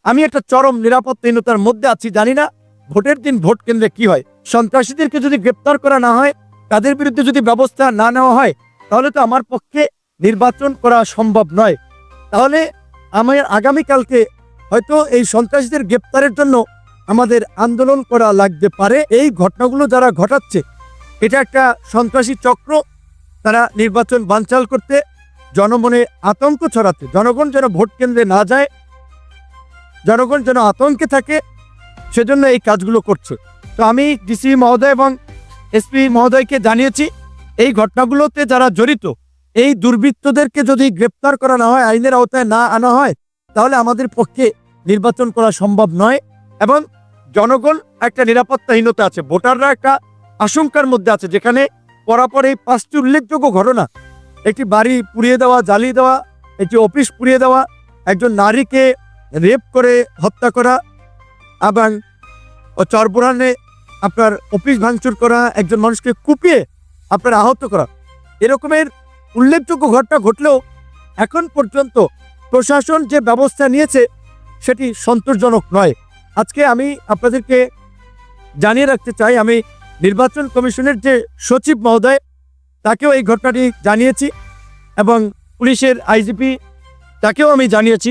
আমি একটা চরম নিরাপত্তাহীনতার মধ্যে আছি, জানি না ভোটের দিন ভোট কেন্দ্রে কি হয়। সন্ত্রাসীদেরকে যদি গ্রেপ্তার করা না হয়, তাদের বিরুদ্ধে যদি ব্যবস্থা না নেওয়া হয়, তাহলে তো আমার পক্ষে নির্বাচন করা সম্ভব নয়। তাহলে আমার আগামীকালকে হয়তো এই সন্ত্রাসীদের গ্রেপ্তারের জন্য আমাদের আন্দোলন করা লাগতে পারে। এই ঘটনাগুলো যারা ঘটাচ্ছে, এটা একটা সন্ত্রাসী চক্র। তারা নির্বাচন বানচাল করতে, জনমনে আতঙ্ক ছড়াতে, জনগণ যেন ভোট কেন্দ্রে না যায়, জনগণ যেন আতঙ্কে থাকে, সেজন্য এই কাজগুলো করছে। তো আমি ডিসি মহোদয় এবং এসপি মহোদয়কে জানিয়েছি, এই ঘটনাগুলোতে যারা জড়িত, এই দুর্বৃত্তদেরকে যদি গ্রেপ্তার করা না হয়, আইনের আওতায় না আনা হয়, তাহলে আমাদের পক্ষে নির্বাচন করা সম্ভব নয়। এবং জনগণ একটা নিরাপত্তাহীনতা আছে, ভোটাররা একটা আশঙ্কার মধ্যে আছে, যেখানে পরাপর এই 5টি উল্লেখযোগ্য ঘটনা, একটি বাড়ি পুড়িয়ে দেওয়া, জ্বালিয়ে দেওয়া, একটি অফিস পুড়িয়ে দেওয়া, একজন নারীকে রেপ করে হত্যা করা, এবং চরবোরানে আপনার অফিস ভাঙচুর করা, একজন মানুষকে কুপিয়ে আপনার আহত করা, এরকমের উল্লেখযোগ্য ঘটনা ঘটলেও এখন পর্যন্ত প্রশাসন যে ব্যবস্থা নিয়েছে সেটি সন্তোষজনক নয়। আজকে আমি আপনাদেরকে জানিয়ে রাখতে চাই, আমি নির্বাচন কমিশনের যে সচিব মহোদয়, তাকেও এই ঘটনাটি জানিয়েছি এবং পুলিশের আইজিপি, তাকেও আমি জানিয়েছি।